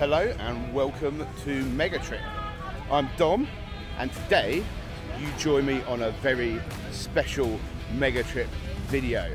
Hello and welcome to Mega Trip. I'm Dom and today you join me on a very special Mega Trip video.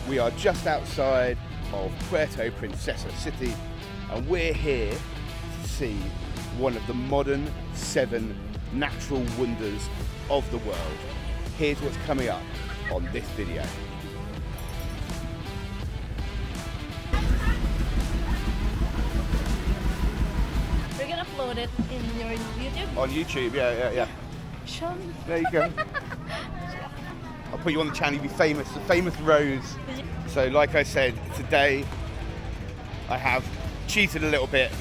We are just outside of Puerto Princessa city and we're here to see one of the modern 7 natural wonders of the world. Here's what's coming up on this video. We're gonna upload it in your YouTube? On YouTube, yeah. Show me. There you go. I'll put you on the channel, you'll be famous, the famous Rose. So like I said, today I have cheated a little bit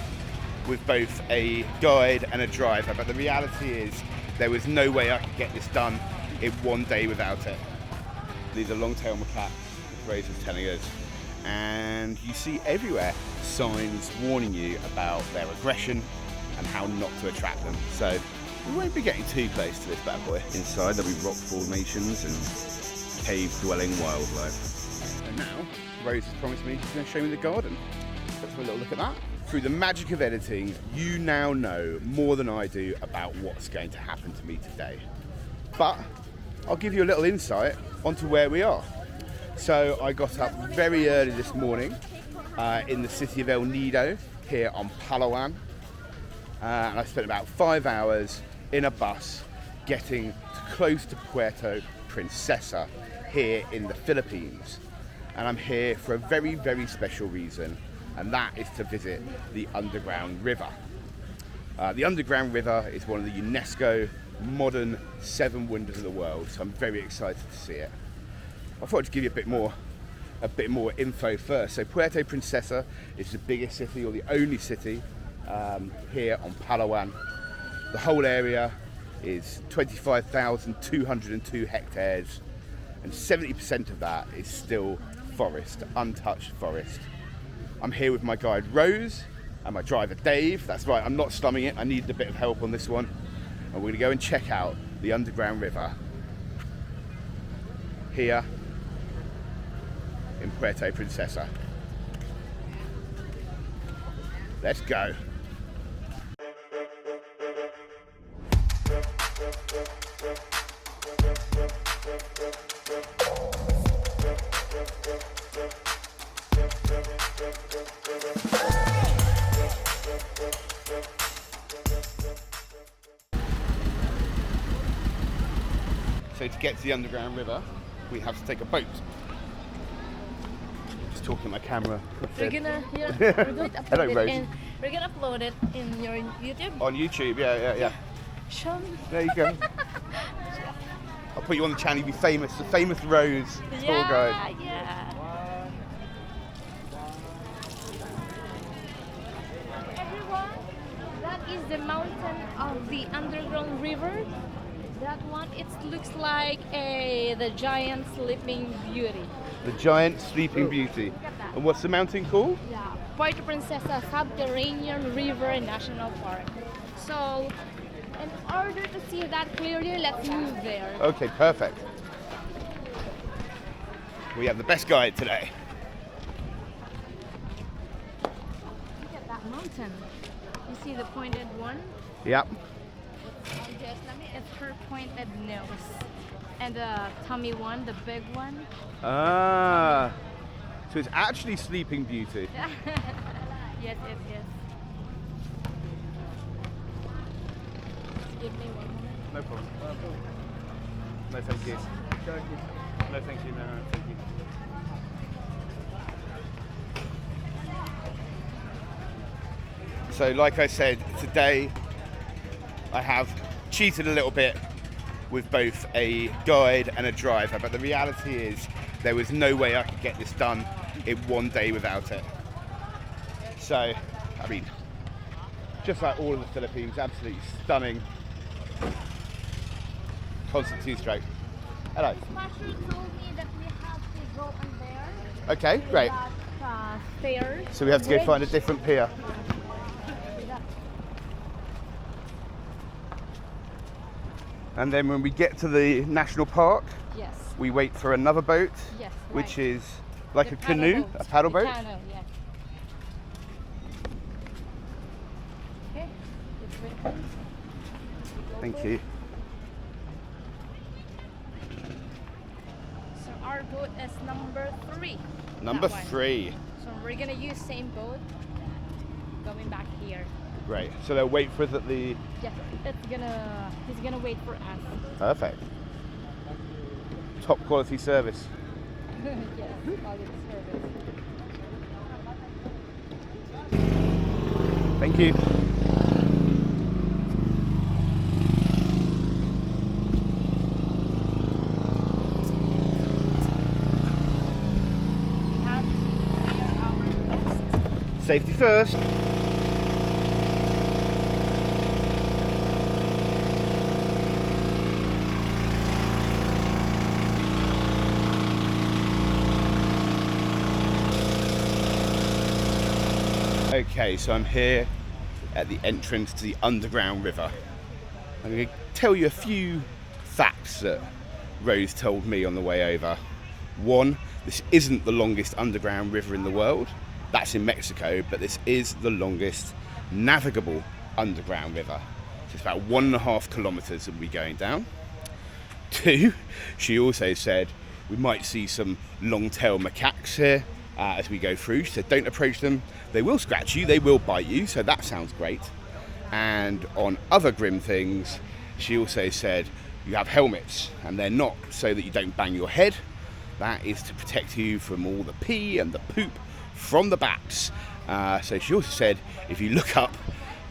with both a guide and a driver, but the reality is there was no way I could get this done in one day without it. These are long-tailed macaques, as Rose was telling us, and you see everywhere signs warning you about their aggression and how not to attract them. So we won't be getting too close to this bad boy. Inside there'll be rock formations and cave-dwelling wildlife. And now, Rose has promised me she's going to show me the garden. Let's have a little look at that. Through the magic of editing, you now know more than I do about what's going to happen to me today. But I'll give you a little insight onto where we are. So I got up very early this morning in the city of El Nido here on Palawan. And I spent about 5 hours in a bus getting close to Puerto Princessa here in the Philippines. And I'm here for a very, very special reason, and that is to visit the underground river. The underground river is one of the UNESCO modern 7 wonders of the world, so I'm very excited to see it. I thought I'd give you a bit more info first. So Puerto Princessa is the biggest city, or the only city here on Palawan. The whole area is 25,202 hectares, and 70% of that is still forest, untouched forest. I'm here with my guide Rose and my driver Dave. That's right, I'm not slumming it, I needed a bit of help on this one. And we're going to go and check out the underground river here in Puerto Princessa. Let's go. So to get to the underground river, we have to take a boat. Just talking to my camera. We're gonna upload Hello, it Rose. in. We're gonna upload it in your YouTube? On YouTube, yeah. Show me. There you go. I'll put you on the channel, you'll be famous, the famous Rose tour guide. Yeah. Everyone, that is the mountain of the underground river. That one, it looks like the giant sleeping beauty. The giant sleeping beauty. Look at that. And what's the mountain called? Yeah, Puerto Princessa Subterranean River National Park. So, in order to see that clearly, let's move there. Okay, perfect. We have the best guide today. Look at that mountain. You see the pointed one? Yep. It's her pointed nose. And the tummy one, the big one. Ah. So it's actually Sleeping Beauty. Yes. Give me 1 minute. No problem. No, thank you. No, thank you. No, thank you. So like I said, today I have cheated a little bit with both a guide and a driver, but the reality is there was no way I could get this done in one day without it. So, I mean, just like all of the Philippines, absolutely stunning. Constant two-stroke. Hello. Pastor told me that we have to go on there. Okay, great. That, stairs. So we have to go find a different pier. And then when we get to the national park, Yes. we wait for another boat, Yes. which right. is like The a canoe, paddle boat. a paddle boat. Canoe, yeah. Thank you. So our boat is number 3. Number That one. 3. So we're gonna use same boat going back here. Great. So they'll wait for us at the... Yeah, he's gonna wait for us. Perfect. Top quality service. Yes, quality service. Thank you. We have here our Boast. Safety first. Okay, so I'm here at the entrance to the underground river. I'm going to tell you a few facts that Rose told me on the way over. One, this isn't the longest underground river in the world. That's in Mexico, but this is the longest navigable underground river. So it's about 1.5 kilometers that we'll be going down. Two, she also said we might see some long-tailed macaques here as we go through. She said don't approach them. They will scratch you, they will bite you, so that sounds great. And on other grim things, she also said you have helmets, and they're not so that you don't bang your head. That is to protect you from all the pee and the poop from the bats. So she also said if you look up,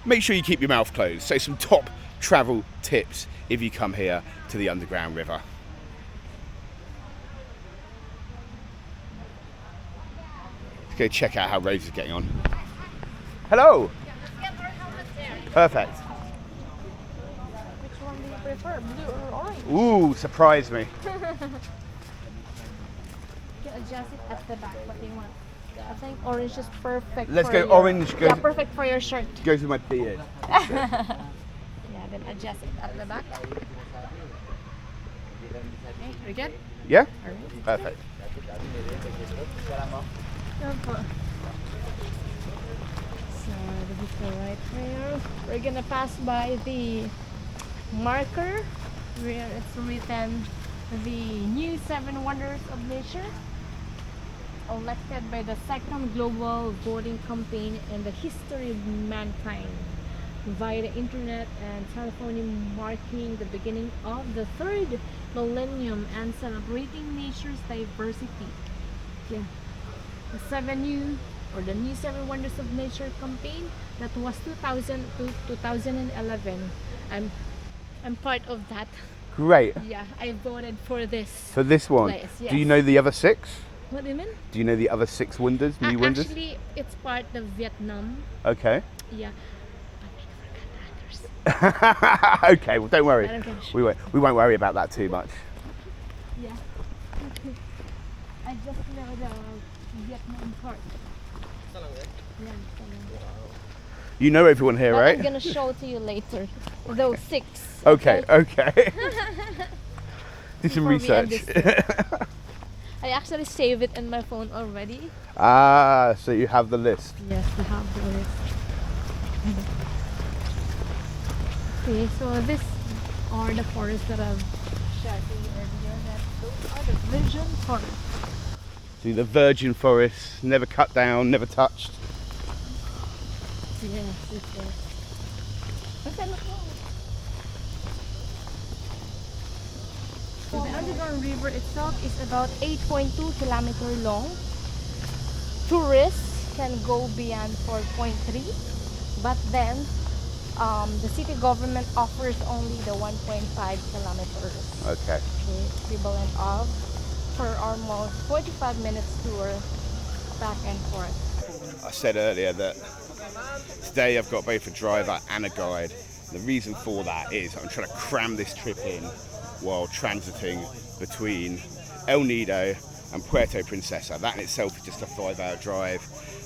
make sure you keep your mouth closed. So some top travel tips if you come here to the underground river. Let's go check out how Rose is getting on. Hello. Let's get our helmets there. Perfect. Which one do you prefer, blue or orange? Ooh, surprise me. You can adjust it at the back. What do you want? I think orange is perfect. Let's for go your, orange. Yeah, perfect for your shirt. Goes with my beard. Yeah, then adjust it at the back. Okay, we good? Yeah? Alright. Perfect. So this is the right here. We're gonna pass by the marker where it's written the new 7 wonders of nature, elected by the second global voting campaign in the history of mankind via the internet and telephone, marking the beginning of the 3rd millennium and celebrating nature's diversity. Yeah, the new 7 wonders of nature campaign that was 2000 to 2011. I'm part of that. Great. Yeah, I voted for this. For this one. Place, Do you yes. know the other 6? What do you mean? Do you know the other 6 wonders, new wonders? Actually, it's part of Vietnam. Okay. Yeah. But I forgot others. Okay, well don't worry. I don't care. We won't worry about that too much. Yeah. I just know the Vietnam part. Yeah, You know everyone here, but right? I'm gonna show to you later. Those 6. Okay. Do some Before we end research. this I actually saved it in my phone already. Ah, so you have the list. Yes, we have the list. Okay, so this are the forests that I've shared to you earlier. Those are the virgin forests. See the virgin forests, never cut down, never touched. Yes, it is. Okay, look. So the underground river itself is about 8.2 kilometers long. Tourists can go beyond 4.3, but then the city government offers only the 1.5 kilometers. Okay. Equivalent of for almost 45 minutes tour back and forth. I said earlier that today I've got both a driver and a guide. The reason for that is I'm trying to cram this trip in while transiting between El Nido and Puerto Princessa. That in itself is just a 5-hour drive.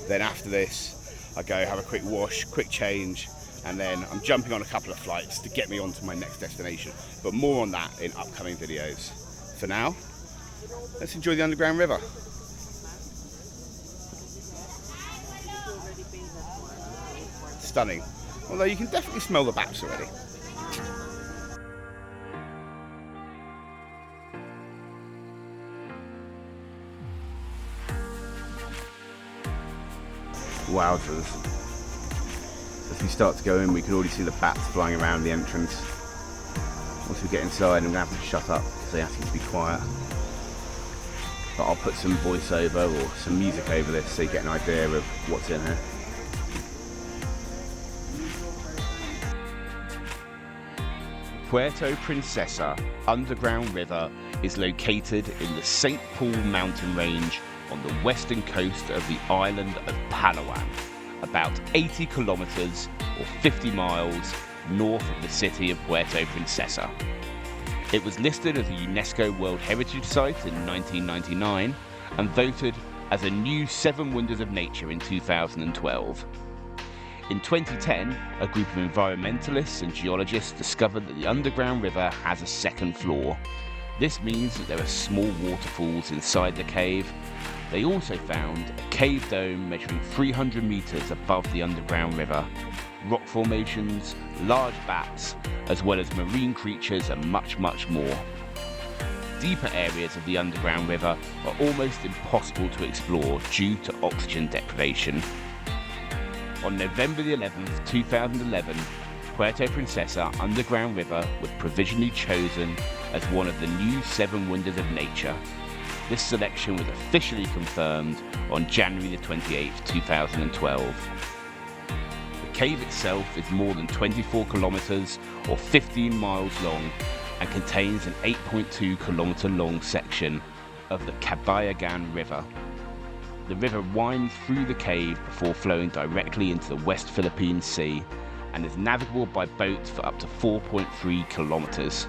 Then after this, I go have a quick wash, quick change, and then I'm jumping on a couple of flights to get me onto my next destination. But more on that in upcoming videos. For now, let's enjoy the underground river. Stunning. Although you can definitely smell the bats already. Wowzers. As we start to go in, we can already see the bats flying around the entrance. Once we get inside, I'm going to have to shut up because they ask me to be quiet. But I'll put some voiceover or some music over this so you get an idea of what's in here. Puerto Princessa underground river is located in the St. Paul mountain range on the western coast of the island of Palawan, about 80 kilometers or 50 miles north of the city of Puerto Princessa. It was listed as a UNESCO World Heritage Site in 1999 and voted as a new 7 Wonders of Nature in 2012. In 2010, a group of environmentalists and geologists discovered that the underground river has a second floor. This means that there are small waterfalls inside the cave. They also found a cave dome measuring 300 meters above the underground river, rock formations, large bats, as well as marine creatures and much more. Deeper areas of the underground river are almost impossible to explore due to oxygen deprivation. On November the 11th, 2011, Puerto Princessa Underground River was provisionally chosen as one of the new 7 Wonders of Nature. This selection was officially confirmed on January the 28th, 2012. The cave itself is more than 24 kilometers or 15 miles long and contains an 8.2 kilometer long section of the Kabayagan River. The river winds through the cave before flowing directly into the West Philippine Sea and is navigable by boat for up to 4.3 kilometers.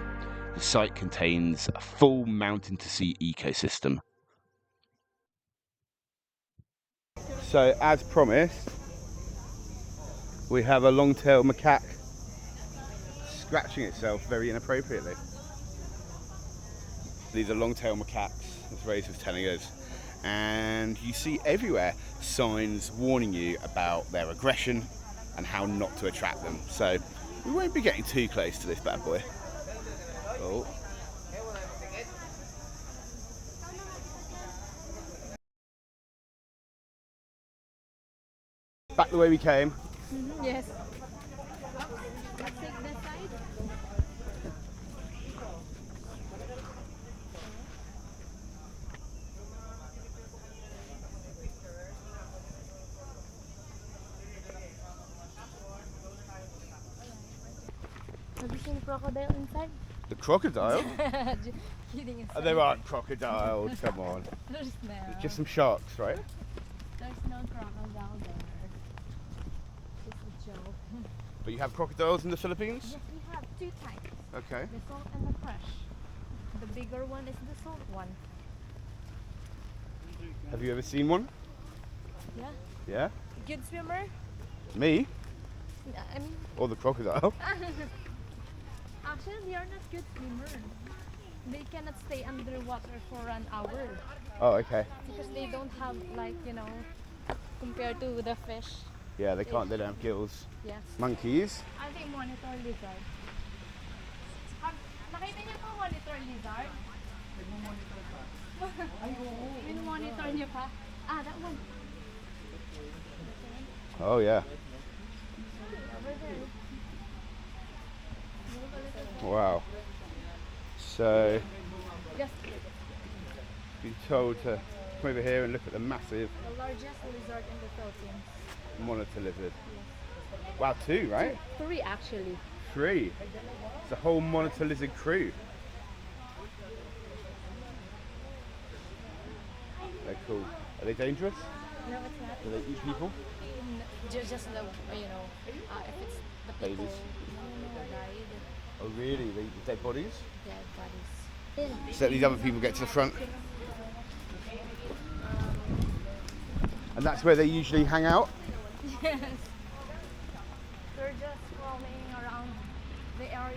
The site contains a full mountain to sea ecosystem. So, as promised, we have a long-tailed macaque scratching itself very inappropriately. These are long-tailed macaques, as Rose was telling us. And you see everywhere signs warning you about their aggression and how not to attract them. So we won't be getting too close to this bad boy. Oh. Back the way we came. Yes. Let's take that side. Have you seen crocodile inside? The crocodile? Kidding. Oh, there aren't crocodiles, come on. There's no. It's just some sharks, right? There's no crocodile there. It's a joke. But you have crocodiles in the Philippines? Yes, we have 2 types. Okay. The salt and the fresh. The bigger one is the salt one. Have you ever seen one? Yeah. Yeah? Good swimmer? Me? I mean, Or the crocodile? actually, they are not good swimmers. They cannot stay underwater for an hour Oh, okay. because they don't have, like, compared to the fish. Yeah, they don't have gills. Yes. Monkeys? I think monitor lizard. Nakita niyo po monitor lizard? Monitor niyo pa? Ah, that one. Oh, yeah. Over there. Wow. So, Yes, you're told to come over here and look at the massive the largest lizard in the Philippines. monitor lizard. Wow, 2, right? 3 actually. 3. It's a whole monitor lizard crew. They're cool. Are they dangerous? No, it's not. Do they eat people? Just the, if it's the people. Babies. No, died. Oh, really? They eat dead bodies? Dead bodies. So let these other people get to the front. And that's where they usually hang out? Yes. They're just roaming around the area.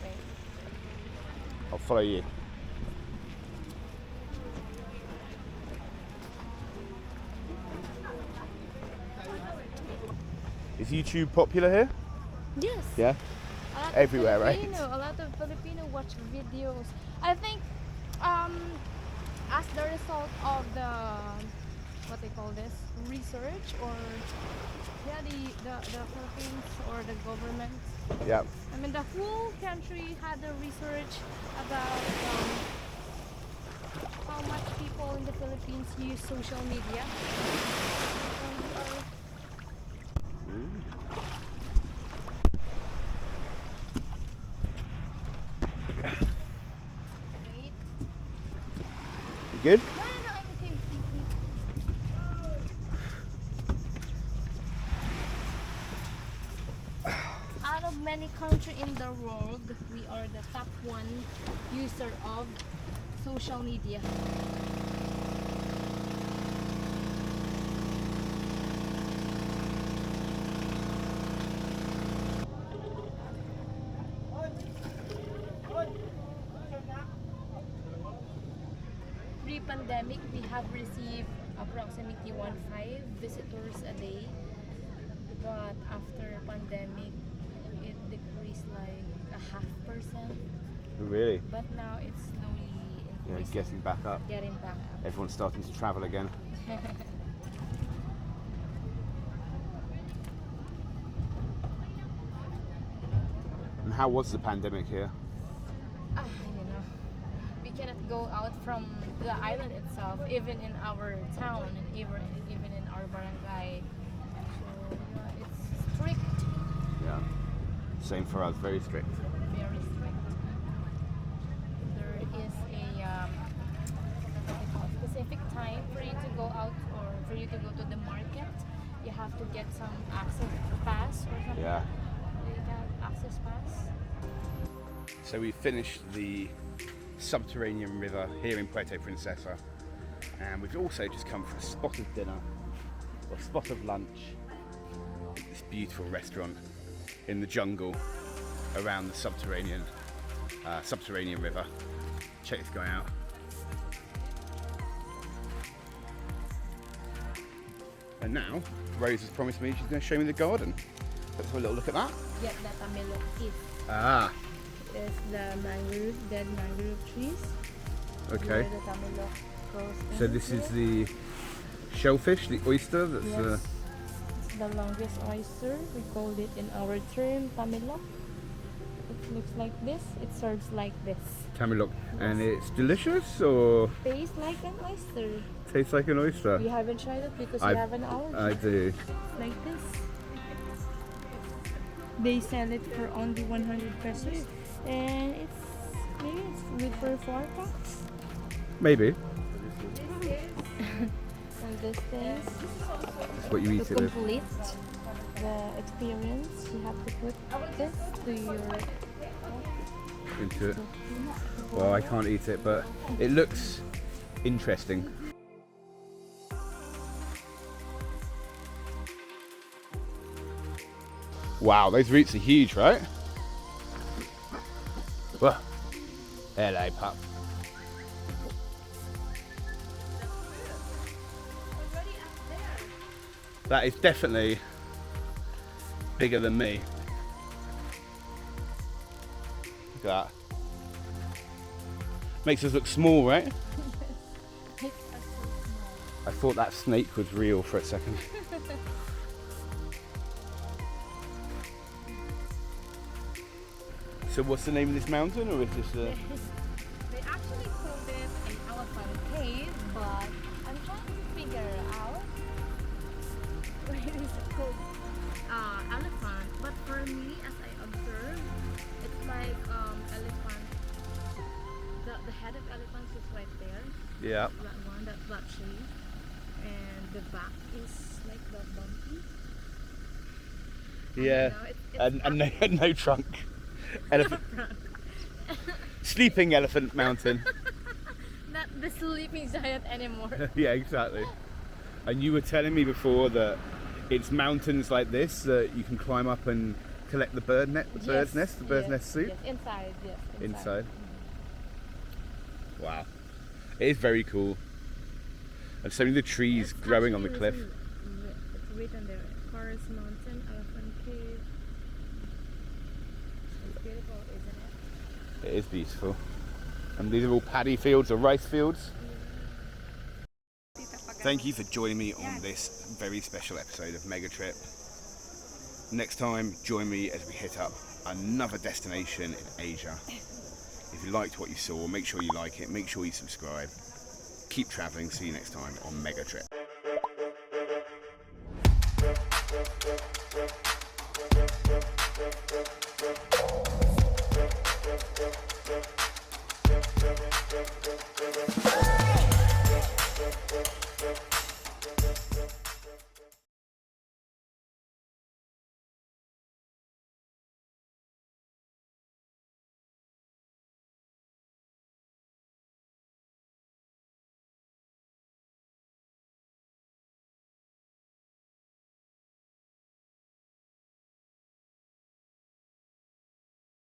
Wait. I'll follow you. Is YouTube popular here? Yes. Yeah. A lot of Everywhere, right? A lot of Filipino watch videos. I think as the result of the what they call this research, or yeah, the Philippines or the government. Yeah. I mean, the whole country had a research about how much people in the Philippines use social media. Wait. You good? No, I'm okay. Out of many countries in the world, we are the top one user of social media. Pre-pandemic, we have received approximately 1.5 visitors a day, but after pandemic, it decreased like a 0.5%. Really? But now it's slowly Yeah, increasing, getting back up. getting back up. Everyone's starting to travel again. And how was the pandemic here? We cannot go out from the island itself, even in our town and even in our barangay. So yeah, it's strict, Yeah. Same for us, very strict. very strict. There is a what they call specific time for you to go out or for you to go to the market. You have to get some access pass or something. Yeah. They have access pass. So we finished the subterranean river here in Puerto Princessa, and we've also just come for a spot of dinner or spot of lunch at this beautiful restaurant in the jungle around the subterranean river. Check this guy out. And now Rose has promised me she's going to show me the garden. Let's have a little look at that. Yeah, the Tamilok is. Ah, Is the dead mangrove trees. okay. Where the Tamilok goes in. So this is the shellfish, the oyster. That's Yes. It's the longest oyster. We called it in our term Tamilok. It looks like this. It serves like this. Tamilok, and it's delicious or Tastes like an oyster. tastes like an oyster. You haven't tried it because I- you have an allergy. I do. Like this. They sell it for only 100 pesos. And maybe it's good for 4 packs. Maybe. And this thing. That's what you eat To it with. complete the experience, you have to put this to your. Into it. Well, I can't eat it, but it looks interesting. Wow, those roots are huge, right? Well, hello, pup. That is definitely bigger than me. Look at that. Makes us look small, right? I thought that snake was real for a second. So what's the name of this mountain, or is this They actually called it an elephant cave, but I'm trying to figure out why it is called elephant. But for me, as I observe, it's like elephant. The head of elephants is right there. Yeah. That one, that black shape, and the back is like the bumpy. Yeah. And no trunk. Elephant. Sleeping elephant mountain. Not the sleeping giant anymore. Yeah, exactly. And you were telling me before that it's mountains like this that you can climb up and collect the bird's nest soup. Yes, inside, yes. Inside. Wow. It is very cool. And so many of the trees growing on the cliff. It's written there, Forest Mountain, Elephant Cave. It's beautiful, isn't it? It is beautiful. And these are all paddy fields or rice fields. Thank you for joining me on this very special episode of Mega Trip. Next time, join me as we hit up another destination in Asia. If you liked what you saw, make sure you like it, make sure you subscribe. Keep travelling, see you next time on Mega Trip.